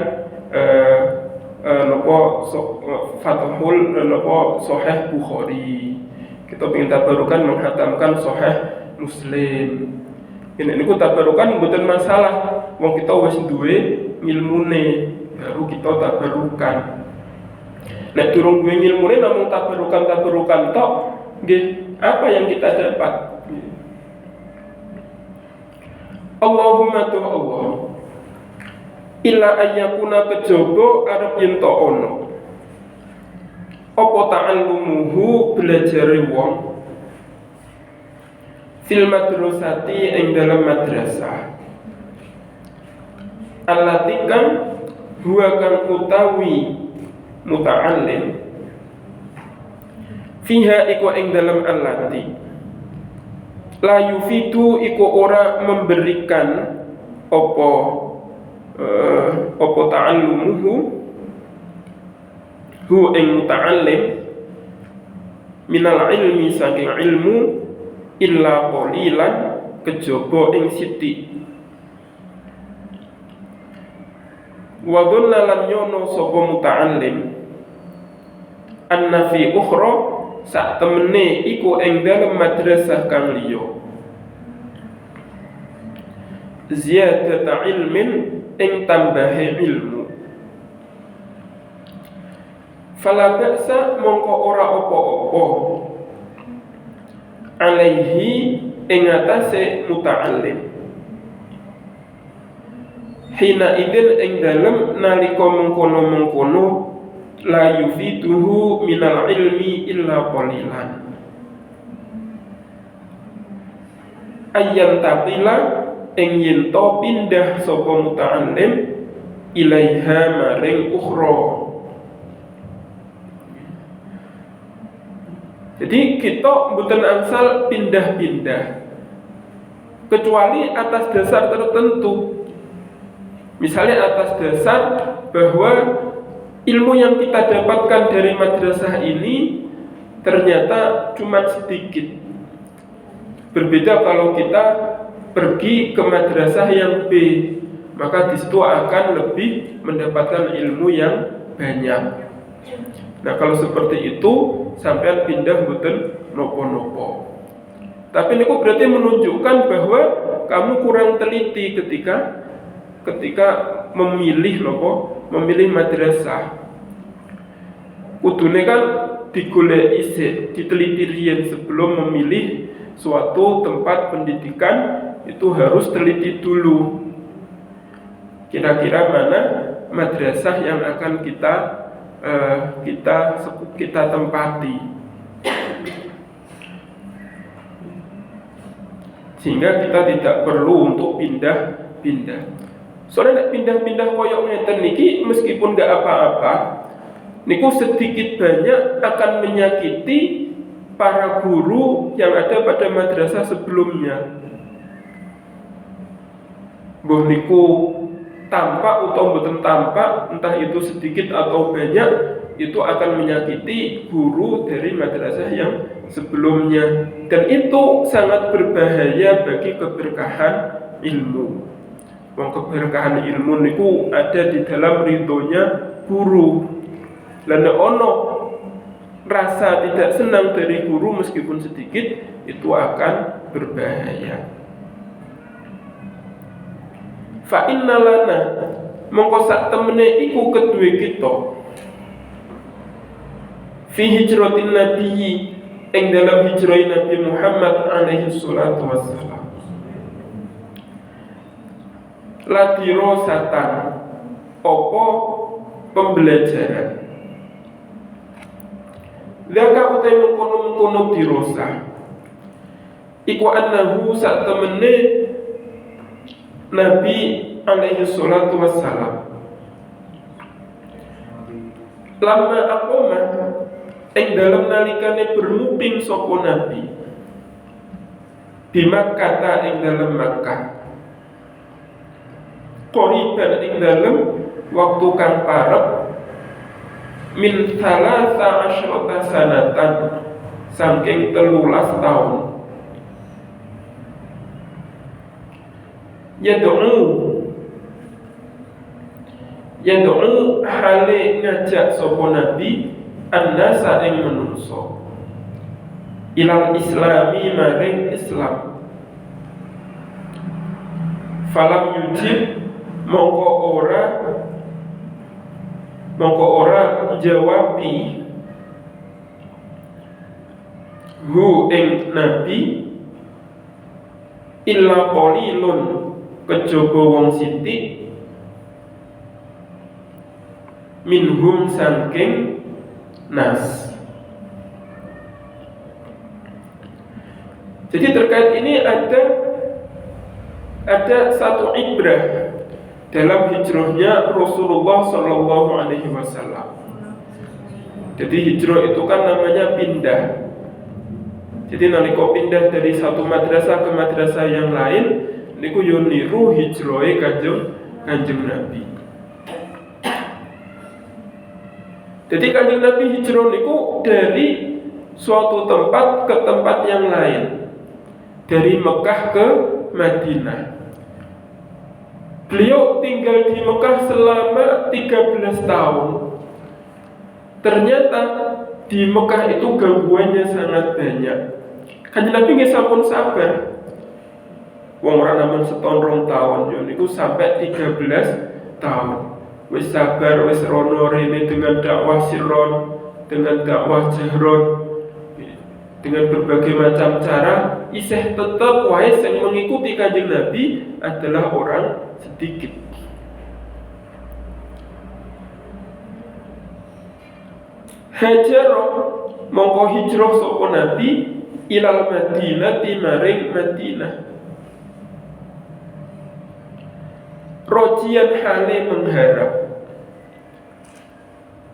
Fathul Sahih Bukhari. Kita pengen tabarukan menghatamkan Sahih Muslim. Ini ku tabarukan mboten masalah. Wong kita wis duwe ilmune, baru kita tabarukan. Nek durung duwe ilmune namung tabarukan tok, nggih, apa yang kita dapat? Allahumma tu Allah. Illa ayyakuna kejaba arep yen to ono. Apa ta'allumuhu belajare wong fil madrasati ing dalam madrasah. Allati kan huwa kang utawi muta'allim fiha iku ing dalam allati la yufidu iku ora memberikan apa ta'allumuhu hu ing muta'allim minal ilmi saking ilmu illa qalilan kejaba ing sithik wa dhanna lan yono sapa muta'allim anna fi ukhra sak temene iku ing dalem madrasah kang liya ziyadata ilmin ing tambahe ilmu fala ba'sa mongko ora apa-apa alaihi ing atase muta'allim hina idin ing dalem nalika mengkono-mengkono la yufiduhu minal ilmi illa qalilan ayyan taqila ing yen to pindah sapa muta'allim ilaiha maring ukhra. Jadi kita mboten angsal pindah-pindah kecuali atas dasar tertentu. Misalnya atas dasar bahwa ilmu yang kita dapatkan dari madrasah ini ternyata cuma sedikit. Berbeda kalau kita pergi ke madrasah yang B, maka di situ akan lebih mendapatkan ilmu yang banyak. Nah kalau seperti itu sampean pindah mboten nopo-nopo. Tapi ini berarti menunjukkan bahwa kamu kurang teliti ketika memilih madrasah. Kudune kan digoleki isih, diteliti riyen sebelum memilih suatu tempat pendidikan, itu harus teliti dulu. Kira-kira mana madrasah yang akan kita tempati, sehingga kita tidak perlu untuk pindah-pindah. Soalnya pindah-pindah koyok ngeten niki meskipun gak apa-apa, niku sedikit banyak akan menyakiti para guru yang ada pada madrasah sebelumnya. Mbah niku tampak atau mboten tampak, entah itu sedikit atau banyak, itu akan menyakiti guru dari madrasah yang sebelumnya, dan itu sangat berbahaya bagi keberkahan ilmu. Wong keberkahan ilmu niku ada di dalam ridhonya guru. Lan ono rasa tidak senang dari guru meskipun sedikit, itu akan berbahaya. Fa innalana mongko sak temene iku kedue kita fi hijratin nabiyyi ing dalam hijrah Nabi Muhammad alaihi salatu wassalam la dirosatan apa pembelajaran laka utai mengkono-mengkono dirosa iku annahu sak temene Nabi alaihi salatu wassalam lama aqoma ing dalam nalikane bermuping sapa Nabi di Makkah ing dalam Makkah qoriban ing dalam waktu kang parek min 13 sanatan saking 13 tahun yad'u yad'u hale ngajak sapa nabi annasa ing manungsa ilal islami maring Islam. Falam yujib mongko ora jawabi hu ing nabi illa qalilun kejaba wong sithik minhum saking nas. Jadi terkait ini ada satu ibrah dalam hijrahnya Rasulullah Sallallahu Alaihi Wasallam. Jadi hijrah itu kan namanya pindah. Jadi nalika pindah dari satu madrasah ke madrasah yang lain, niku yo niru hijrahe Kanjeng Nabi. Jadi Kanjeng Nabi hijrah niku dari suatu tempat ke tempat yang lain. Dari Mekah ke Madinah. Beliau tinggal di Mekah selama 13 tahun. Ternyata di Mekah itu gangguannya sangat banyak. Kanjeng Nabi nggih sampun sabar. Wong ora namung setahun rong tahun yo niku sampai 13 tahun. Wis sabar, wis rono rene dengan dakwah sirron, dengan dakwah jahron, dengan berbagai macam cara, isih tetap wae sing mengikuti Kanjeng Nabi adalah orang sedikit. Hajar mongko hijrah sapa Nabi ilal Madinah maring Madinah. Rojian hale mengharap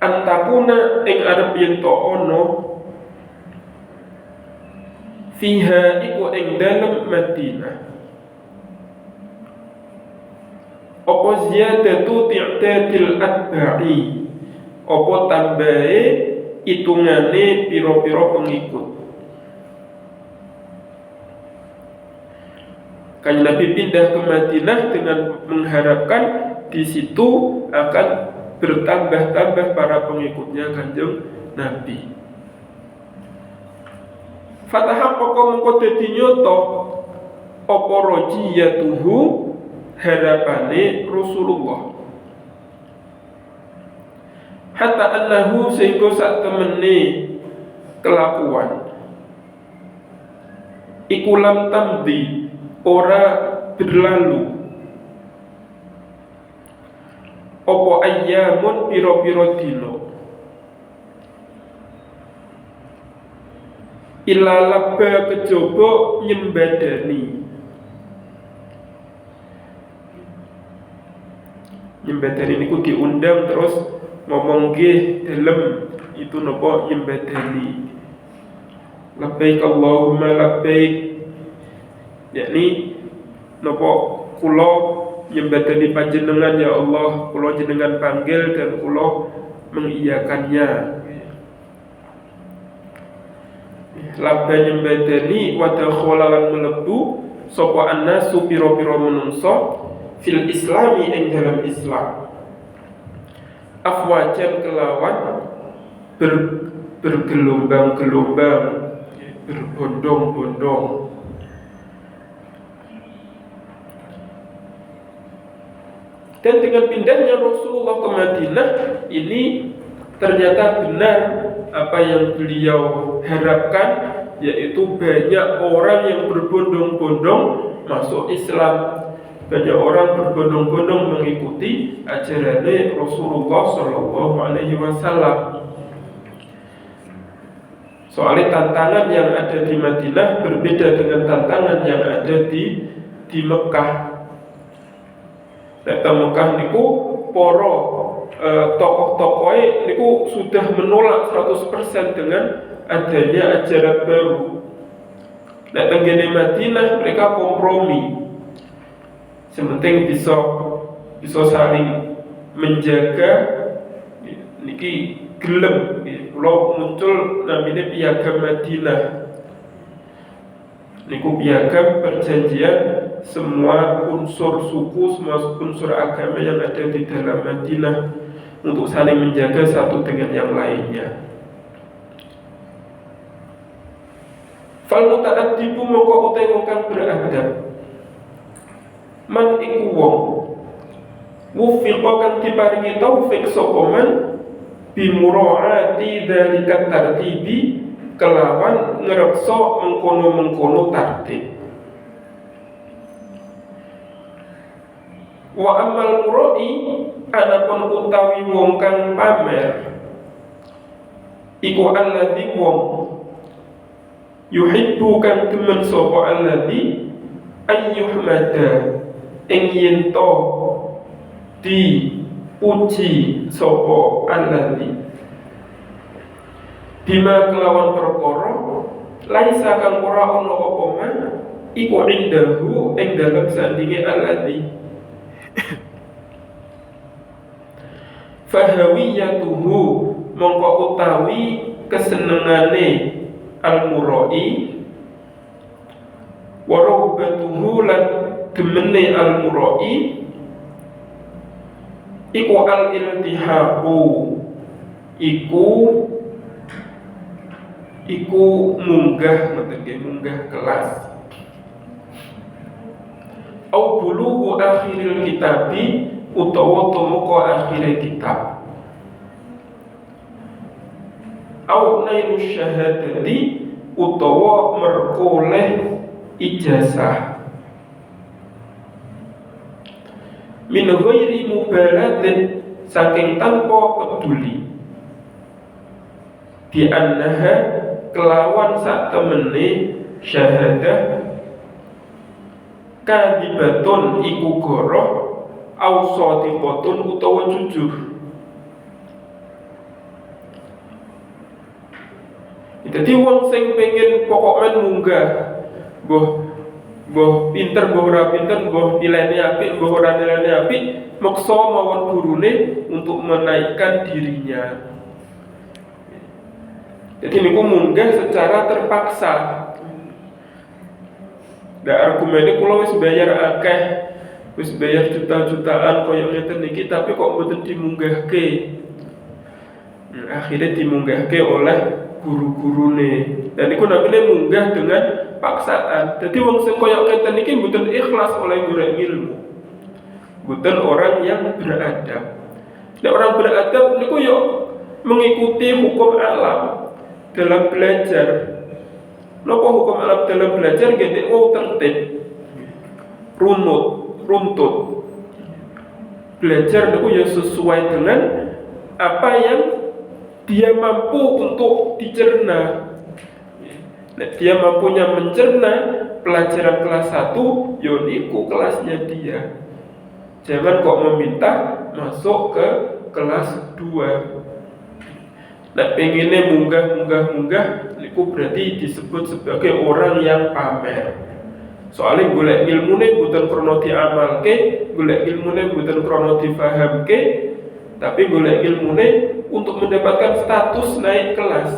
antakuna ing arep yen to ono fiha iku ing dalem Madinah apa ziyadatu ti'tadil atba'i apa tambahe hitungane pira-pira pengikut. Kanjeng Nabi pindah ke Madinah dengan mengharapkan di situ akan bertambah-tambah para pengikutnya Kanjeng Nabi. Fatahaqqaqa mengko dadi nyoto apa rajiyatuhu harapane Rasulullah. Hatta annahu sehingga sak temene kelakuan iku lam tamdi ora berlalu apa ayyamun pira-pira dina illa labba kejaba nyembadani niku diundang terus ngomong nggih dalem itu napa nyembadani labbaik Allahumma labbaik, yakni napa kula nyembadani panjenengan ya Allah, kula jenengan panggil dan kula mengiyakannya. Labba nyembadani wa dakhala lan mlebu sapa annasu pira-pira manungsa fil islami ing dalam Islam. Afwajan kelawan bergelombang-gelombang, berbondong-bondong. Dan dengan pindahnya Rasulullah ke Madinah ini ternyata benar apa yang beliau harapkan, yaitu banyak orang yang berbondong-bondong masuk Islam, banyak orang berbondong-bondong mengikuti ajaran Rasulullah Shallallahu Alaihi Wasallam. Soalnya tantangan yang ada di Madinah berbeda dengan tantangan yang ada di Mekah. Nek Mekah niku para tokoh-tokohe niku sudah menolak 100% dengan adanya ajaran baru. Nek tenggene Madinah mereka kompromi. Sementing bisa saling menjaga niki gelem kula muncul namine piagam Madinah. niku piagam perjanjian semua unsur suku, semua unsur agama yang ada di dalam Madinah untuk saling menjaga satu dengan yang lainnya. Fal muta'addibu mongko utai wong kang beradab, man iku wong wufiqa kang diparingi taufik sapa man bimuraati dzalika tartibi kelawan ngreksa mengkono-mengkono tartib. Wa amal murai anapun utawi wong kang pamer iku alladzi wong yuhibbu kang demen sapa alladzi ayyuhmada ing yen to dipuji sapa alladzi bima kelawan perkara laisa kang ora ana apa man iku indahu ing dalem sandinge alladzi fahawiyatuhu mongko utawi kesenengane al-murai warubatuhu lan demene al-murai iku al-iltihabu iku munggah munggah kelas au bulughu akhiril kitabi utawa tumeka akhire kitab au nailu syahadati utawa merkoleh ijazah min ghairi mubalatin saking tanpa peduli bi annaha kelawan sak temene syahadah kadibatun iku goroh au shadiqatun utawa jujur. Jadi wong sing pengen pokoknya munggah boh pinter, boh ora pinter, boh nilainya apik, boh ora nilainya apik, maksa mawon gurune untuk menaikkan dirinya. Jadi niku munggah secara terpaksa. Da argumennya kula wis bayar akeh, wis bayar juta-jutaan koyo ngeten niki tapi kok mboten dimunggahke. Akhirnya dimunggahke oleh guru-gurune. Dan iku namine munggah dengan paksaan. Jadi wong sing koyo ngeten niki mboten ikhlas oleh golek ilmu. Mboten orang yang beradab. Nek orang beradab niku yo mengikuti hukum alam dalam belajar. Napa hukum alam dalam belajar gede tertib, runtut. Belajar niku ya sesuai dengan apa yang dia mampu untuk dicerna. Nah, dia mampunya mencerna pelajaran kelas 1, yo niku kelasnya dia. Jangan kok meminta masuk ke kelas 2. Nah, pengennya munggah, niku berarti disebut sebagai orang yang pamer. Soalnya golek ilmune mboten krana diamalke, golek ilmune mboten krana difahamke, tapi golek ilmune untuk mendapatkan status naik kelas.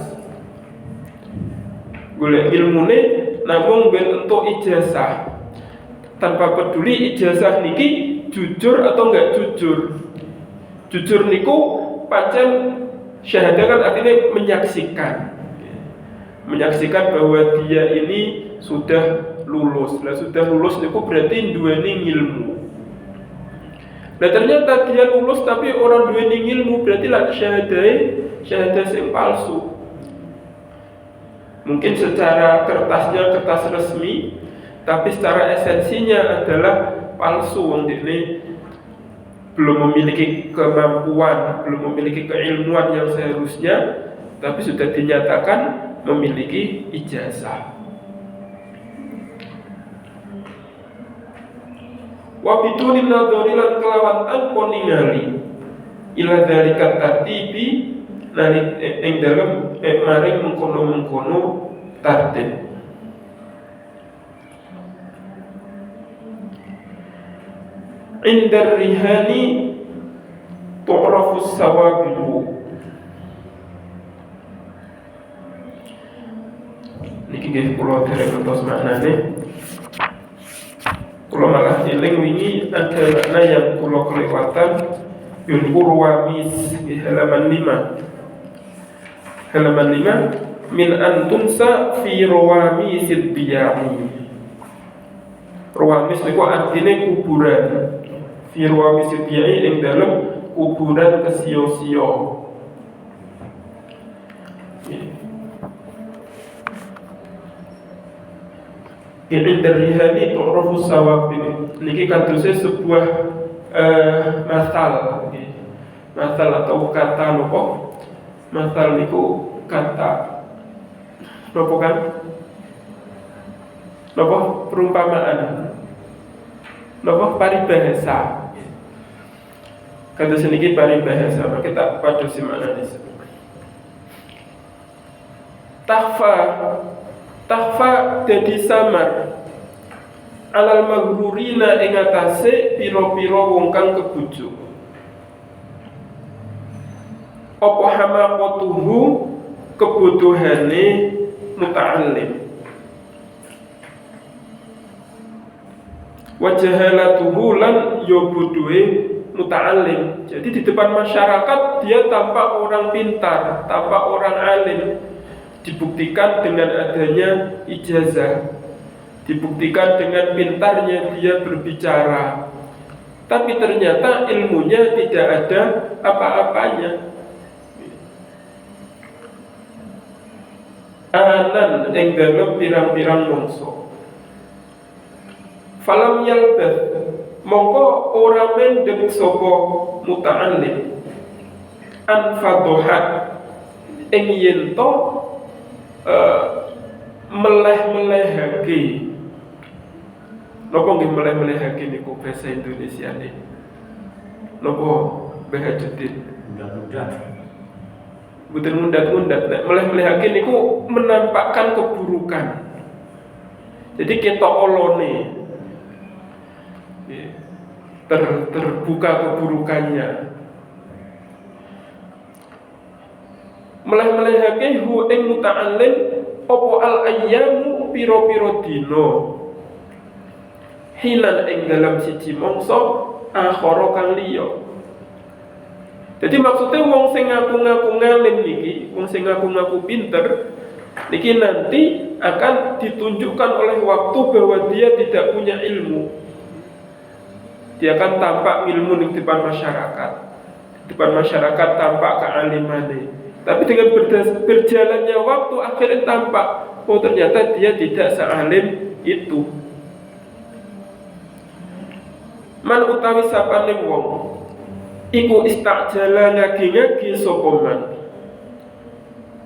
Golek ilmune namung ben entuk ijazah. Tanpa peduli ijazah niki jujur atau enggak jujur. Jujur niku pancen syahadah kan artinya menyaksikan bahwa dia ini sudah lulus. Nah, sudah lulus itu berarti duweni ilmu. Nah, ternyata dia lulus tapi orang duweni ilmu, berarti lah syahadah yang palsu. Mungkin secara kertasnya kertas resmi, tapi secara esensinya adalah palsu. Wong ini belum memiliki kemampuan, belum memiliki keilmuan yang seharusnya, tapi sudah dinyatakan memiliki ijazah. Wa biduni nadhari lan kelawan tanpa ningali ila dzalika tartibi nari ing dalem maring mengkono-mengkono tartib. Indar rihani tu'rafus sawabihu. Niki nggih kula dereng ngertos maknane. Kula malah eling wingi ada makna yang kula kelewatan yun Urwamis di halaman 5. Halaman 5 min antunsa fi rawami sidbiyani. Rawamis niku artine kuburan. Fi rawami sidbiyani ing dalem kuburan kesio-sio. Ini dari hali tu'rafus sawab niki kadose sebuah masal masal atau kata nopo. Masal niku kata nopo kan? Nopo perumpamaan. Nopo paribahasa. Kadose niki paribahasa, maka kita padosi makna disebut. Takhfa dadi samar alal maghrurina ing atase pira-pira wong kang kebujuk. Apa hamaqatuhu kebodohane muta'allim. Wa jahalatuhu lan yo bodohe muta'allim. Jadi di depan masyarakat dia tampak orang pintar, tampak orang alim. Dibuktikan dengan adanya ijazah, dibuktikan dengan pintarnya dia berbicara, tapi ternyata ilmunya tidak ada apa-apanya. Anan ing dalem pirang-pirang mongso. Falam yalbath mongko ora mendem sapa muta'allim an fadohat ing yen to meleh-melehake. Napa nggih meleh-melehake niku bahasa Indonesiane? Napa bahajudin? Mundat-mundat. Mboten mundat-mundat. Nek meleh-melehake niku menampakkan keburukan. Jadi ketok olone. Terbuka keburukannya. Meleh-melehake hu ing muta'allim apa al ayyamu pira-pira dina hilan ing dalam siji mangsa akhara kang liya. Jadi maksudnya wong sing ngaku-ngaku ngalim niki, wong sing ngaku-ngaku pinter niki nanti akan ditunjukkan oleh waktu bahwa dia tidak punya ilmu. Dia akan tampak ilmu di depan masyarakat. Di depan masyarakat tampak kealimane. Tapi dengan berjalannya waktu akhirnya tampak, oh ternyata dia tidak sealim itu. Man utawi sapane wong iku istajala ngagi-ngagi sapa man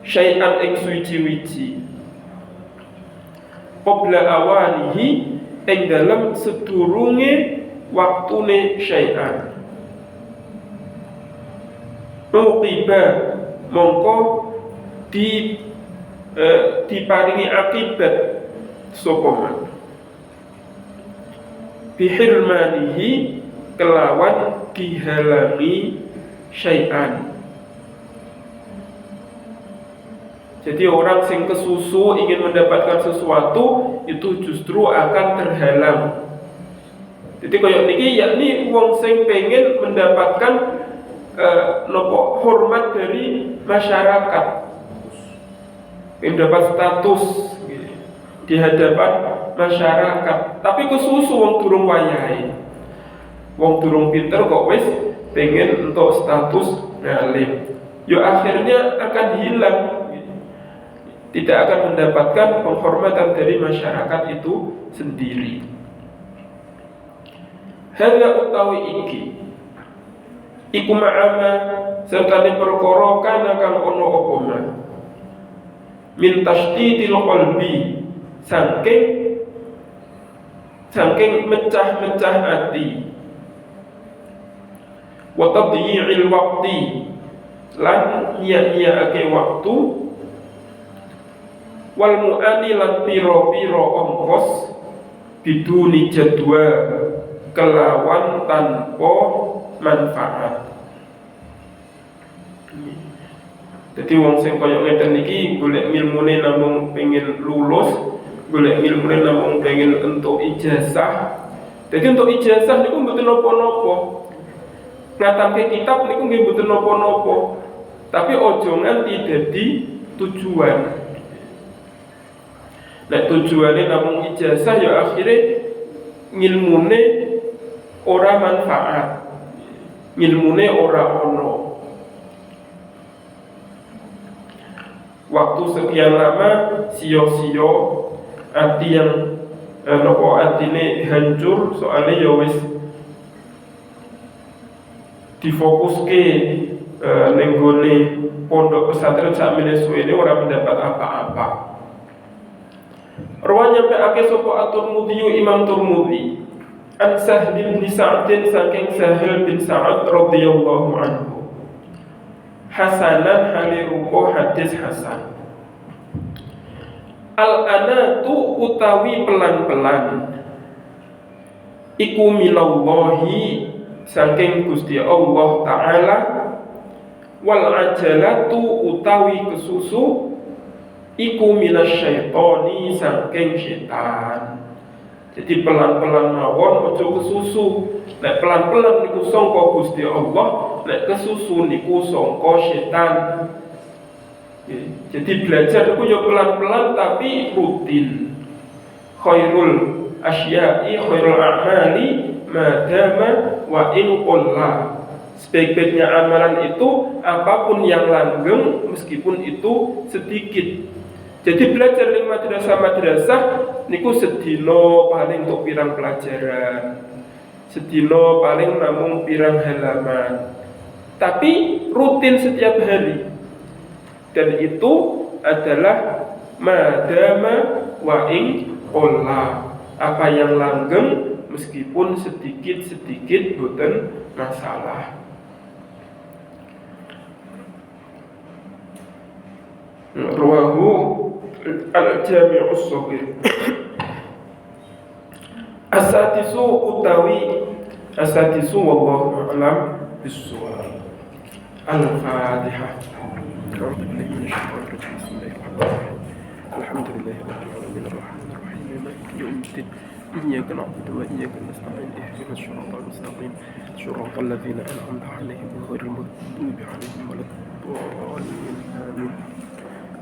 syai'an ing suci-wici qabla awanihi ing dalam sedurunge waktune syai'an muqiba mongko diparingi akibat sapa man bihirmanihi kelawan dihalangi syai'an. Jadi orang sing kesusu ingin mendapatkan sesuatu itu justru akan terhalang. Jadi koyo niki yakni wong sing pengen mendapatkan hormat dari masyarakat, mendapat status di hadapan masyarakat, tapi kesusu wong durung wayahe, wong durung pinter kok wis pengen untuk status ngalim, yo akhirnya akan hilang, tidak akan mendapatkan penghormatan dari masyarakat itu sendiri. Hadza utawi iki iku ma'ama serta di perkara kana kang ono apa ma min tashdidil qalbi saking mecah-mecah hati wa tadyi'il waqti lan nyia-nyiake waktu wal mu'ani lan pira-pira ongkos biduni jadwa kelawan tanpa manfaat. Jadi wong sing koyo ngeten iki golek ilmune namung pengen lulus, golek ilmune namung pengen entuk ijazah. Jadi untuk ijazah niku mboten napa-napa. Ngatamke kitab niku nggih mboten napa-napa. Tapi ojo nganti dadi tujuan. Nek tujuane namung ijazah ya akhire ngilmune ora manfaat. Ngilmune ora ono. Waktu sekian lama sio-sio, ati yang atine hancur soalnya ya wis difokuske ning gone pondok pesantren sakmene suwene ora mendapat apa-apa. Rawan nyampe ake sapa At-Tirmidzi Imam Tirmidzi an Sahl bin Sa'd saking Sahil bin Sa'ad radhiyallahu anhu. Hasanan haliruko hadis hasan. Al-anatu utawi pelan-pelan iku minallahi saking Gusti Allah Ta'ala, wal ajalatu utawi kesusu iku minasyaitoni saking setan. Jadi pelan-pelan mawon ojo kesusu. Nek pelan-pelan niku sangka Gusti Allah, nek kesusu niku sangka setan. Jadi belajar niku yo pelan-pelan tapi rutin. Khairul asya'i khairul a'mali madama wa in qalla. Sebaik-baiknya amalan itu apapun yang langgeng meskipun itu sedikit. Jadi belajar ning madrasah niku sedina paling untuk pirang pelajaran. Sedina paling namung pirang halaman. Tapi rutin setiap hari. Dan itu adalah madama wa in qalla. Apa yang langgeng meskipun sedikit-sedikit boten masalah. Rawahu al-Jami'us Shaghir. Asadisu utawi asadisu wallahu a'lam bis-shawab. Al-Fatihah. Alhamdulillahirabbil alamin arrahmanir rahim maliki yaumiddin. إياك نعبد وإياك نستعين اهدنا الصراط المستقيم صراط الذين أنعمت عليهم غير المغضوب عليهم ولا الضالين آمين.